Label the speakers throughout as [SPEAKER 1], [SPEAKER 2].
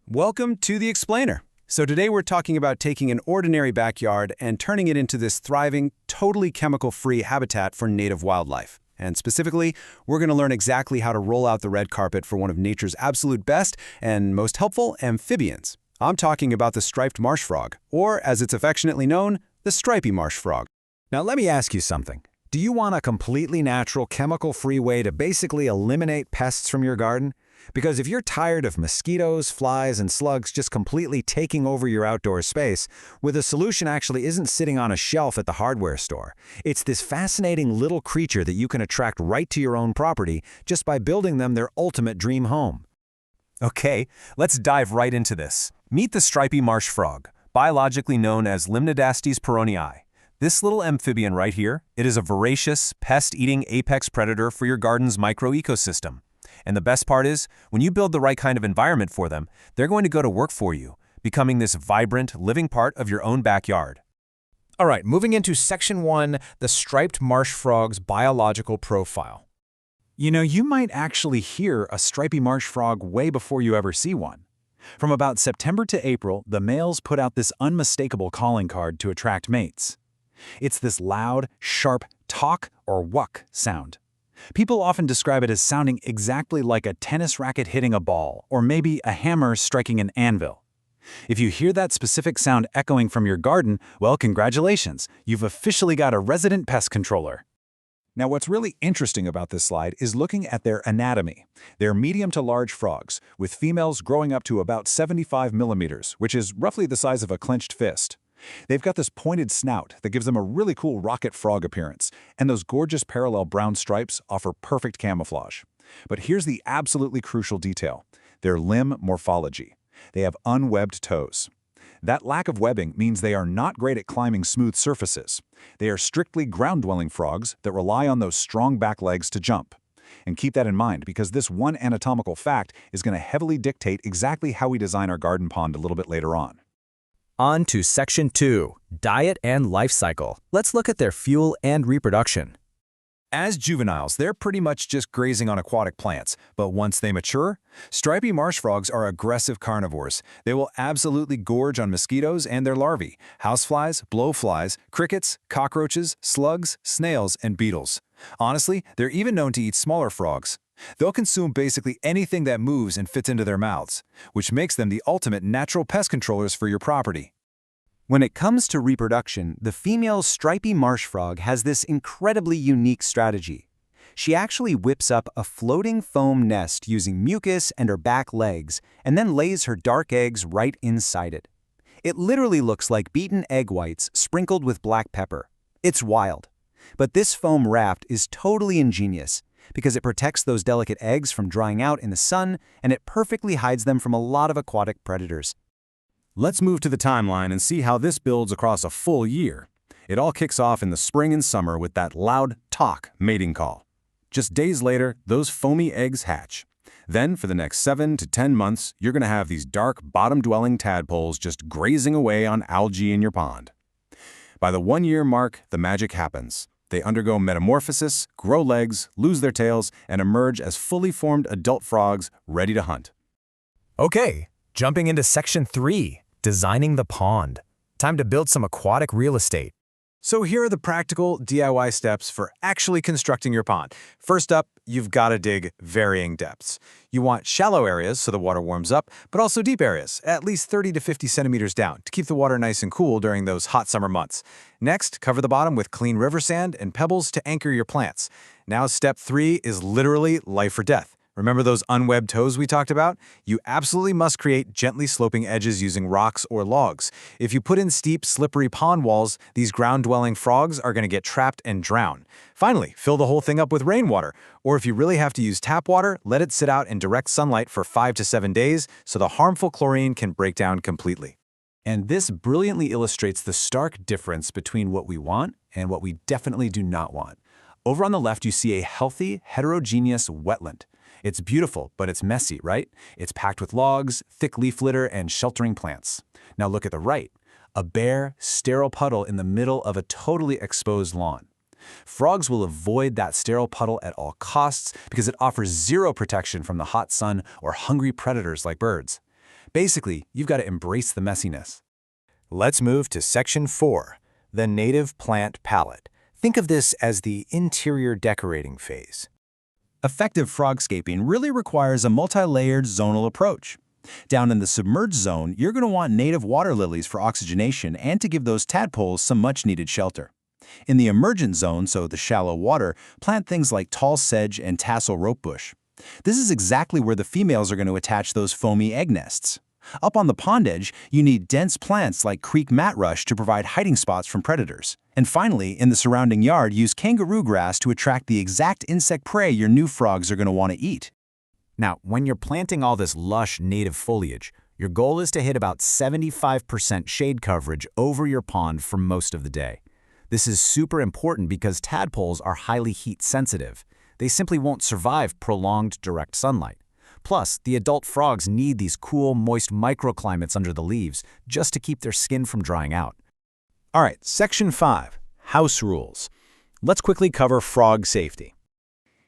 [SPEAKER 1] Welcome to The Explainer. So today we're talking about taking an ordinary backyard and turning it into this thriving, totally chemical-free habitat for native wildlife. And specifically, we're going to learn exactly how to roll out the red carpet for one of nature's absolute best and most helpful amphibians. I'm talking about the striped marsh frog, or as it's affectionately known, the stripy marsh frog.
[SPEAKER 2] Now let me ask you something. Do you want a completely natural, chemical-free way to basically eliminate pests from your garden? Because if you're tired of mosquitoes, flies, and slugs just completely taking over your outdoor space, well, the solution actually isn't sitting on a shelf at the hardware store. It's this fascinating little creature that you can attract right to your own property just by building them their ultimate dream home.
[SPEAKER 3] Okay, let's dive right into this. Meet the stripy marsh frog, biologically known as Limnodastes peronii. This little amphibian right here, it is a voracious, pest-eating apex predator for your garden's microecosystem. And the best part is, when you build the right kind of environment for them, they're going to go to work for you, becoming this vibrant, living part of your own backyard.
[SPEAKER 4] All right, moving into Section 1, the striped marsh frog's biological profile.
[SPEAKER 5] You know, you might actually hear a stripy marsh frog way before you ever see one. From about September to April, the males put out this unmistakable calling card to attract mates. It's this loud, sharp talk or wuck sound. People often describe it as sounding exactly like a tennis racket hitting a ball, or maybe a hammer striking an anvil. If you hear that specific sound echoing from your garden, well, congratulations, you've officially got a resident pest controller.
[SPEAKER 6] Now, what's really interesting about this slide is looking at their anatomy. They're medium to large frogs, with females growing up to about 75 millimeters, which is roughly the size of a clenched fist. They've got this pointed snout that gives them a really cool rocket frog appearance, and those gorgeous parallel brown stripes offer perfect camouflage. But here's the absolutely crucial detail: their limb morphology. They have unwebbed toes. That lack of webbing means they are not great at climbing smooth surfaces. They are strictly ground-dwelling frogs that rely on those strong back legs to jump. And keep that in mind, because this one anatomical fact is going to heavily dictate exactly how we design our garden pond a little bit later on.
[SPEAKER 4] On to Section 2, diet and life cycle. Let's look at their fuel and reproduction.
[SPEAKER 3] As juveniles, they're pretty much just grazing on aquatic plants, but once they mature, stripy marsh frogs are aggressive carnivores. They will absolutely gorge on mosquitoes and their larvae, houseflies, blowflies, crickets, cockroaches, slugs, snails, and beetles. Honestly, they're even known to eat smaller frogs. They'll consume basically anything that moves and fits into their mouths, which makes them the ultimate natural pest controllers for your property.
[SPEAKER 1] When it comes to reproduction, the female stripy marsh frog has this incredibly unique strategy. She actually whips up a floating foam nest using mucus and her back legs, and then lays her dark eggs right inside it. It literally looks like beaten egg whites sprinkled with black pepper. It's wild. But this foam raft is totally ingenious, because it protects those delicate eggs from drying out in the sun, and it perfectly hides them from a lot of aquatic predators.
[SPEAKER 3] Let's move to the timeline and see how this builds across a full year. It all kicks off in the spring and summer with that loud talk mating call. Just days later, those foamy eggs hatch. Then, for the next 7 to 10 months, you're going to have these dark, bottom-dwelling tadpoles just grazing away on algae in your pond. By the 1-year mark, the magic happens. They undergo metamorphosis, grow legs, lose their tails, and emerge as fully formed adult frogs ready to hunt.
[SPEAKER 4] Okay, jumping into Section 3, designing the pond. Time to build some aquatic real estate.
[SPEAKER 5] So here are the practical DIY steps for actually constructing your pond. First up, you've got to dig varying depths. You want shallow areas so the water warms up, but also deep areas, at least 30 to 50 centimeters down, to keep the water nice and cool during those hot summer months. Next, cover the bottom with clean river sand and pebbles to anchor your plants. Now step 3 is literally life or death. Remember those unwebbed toes we talked about? You absolutely must create gently sloping edges using rocks or logs. If you put in steep, slippery pond walls, these ground-dwelling frogs are going to get trapped and drown. Finally, fill the whole thing up with rainwater. Or if you really have to use tap water, let it sit out in direct sunlight for 5 to 7 days so the harmful chlorine can break down completely.
[SPEAKER 6] And this brilliantly illustrates the stark difference between what we want and what we definitely do not want. Over on the left, you see a healthy, heterogeneous wetland. It's beautiful, but it's messy, right? It's packed with logs, thick leaf litter, and sheltering plants. Now look at the right, a bare, sterile puddle in the middle of a totally exposed lawn. Frogs will avoid that sterile puddle at all costs because it offers zero protection from the hot sun or hungry predators like birds.
[SPEAKER 5] Basically, you've got to embrace the messiness.
[SPEAKER 4] Let's move to Section 4, the native plant palette. Think of this as the interior decorating phase.
[SPEAKER 3] Effective frogscaping really requires a multi-layered zonal approach. Down in the submerged zone, you're going to want native water lilies for oxygenation and to give those tadpoles some much-needed shelter. In the emergent zone, so the shallow water, plant things like tall sedge and tassel ropebush. This is exactly where the females are going to attach those foamy egg nests. Up on the pond edge, you need dense plants like creek matrush to provide hiding spots from predators. And finally, in the surrounding yard, use kangaroo grass to attract the exact insect prey your new frogs are going to want to eat.
[SPEAKER 2] Now, when you're planting all this lush native foliage, your goal is to hit about 75% shade coverage over your pond for most of the day. This is super important because tadpoles are highly heat sensitive. They simply won't survive prolonged direct sunlight. Plus, the adult frogs need these cool, moist microclimates under the leaves just to keep their skin from drying out.
[SPEAKER 5] All right, Section 5, House Rules. Let's quickly cover frog safety.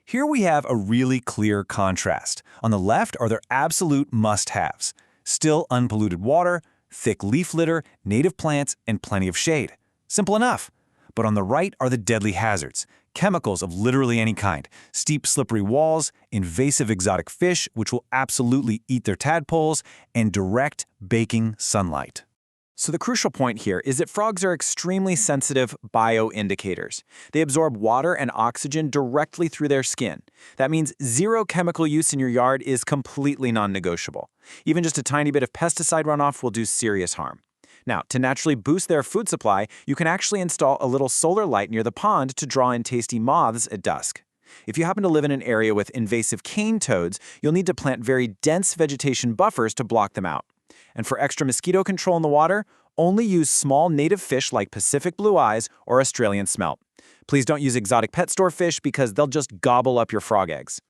[SPEAKER 5] Here we have a really clear contrast. On the left are their absolute must-haves: still unpolluted water, thick leaf litter, native plants, and plenty of shade. Simple enough. But on the right are the deadly hazards: chemicals of literally any kind, steep slippery walls, invasive exotic fish which will absolutely eat their tadpoles, and direct baking sunlight. So the crucial point here is that frogs are extremely sensitive bioindicators. They absorb water and oxygen directly through their skin. That means zero chemical use in your yard is completely non-negotiable. Even just a tiny bit of pesticide runoff will do serious harm. Now, to naturally boost their food supply, you can actually install a little solar light near the pond to draw in tasty moths at dusk. If you happen to live in an area with invasive cane toads, you'll need to plant very dense vegetation buffers to block them out. And for extra mosquito control in the water, only use small native fish like Pacific blue eyes or Australian smelt. Please don't use exotic pet store fish because they'll just gobble up your frog eggs.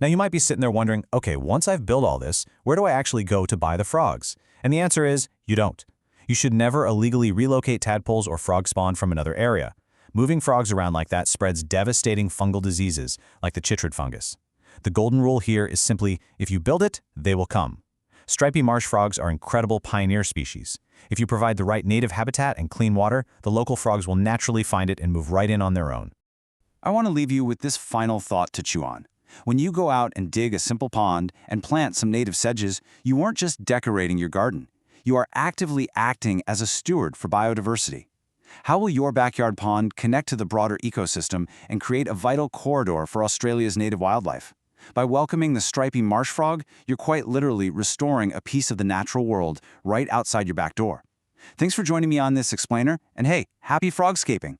[SPEAKER 7] Now you might be sitting there wondering, okay, once I've built all this, where do I actually go to buy the frogs? And the answer is, you don't. You should never illegally relocate tadpoles or frog spawn from another area. Moving frogs around like that spreads devastating fungal diseases like the chytrid fungus. The golden rule here is simply, if you build it, they will come. Stripy marsh frogs are incredible pioneer species. If you provide the right native habitat and clean water, the local frogs will naturally find it and move right in on their own.
[SPEAKER 3] I want to leave you with this final thought to chew on. When you go out and dig a simple pond and plant some native sedges, you weren't just decorating your garden. You are actively acting as a steward for biodiversity. How will your backyard pond connect to the broader ecosystem and create a vital corridor for Australia's native wildlife? By welcoming the stripy marsh frog, you're quite literally restoring a piece of the natural world right outside your back door. Thanks for joining me on this explainer, and hey, happy frogscaping!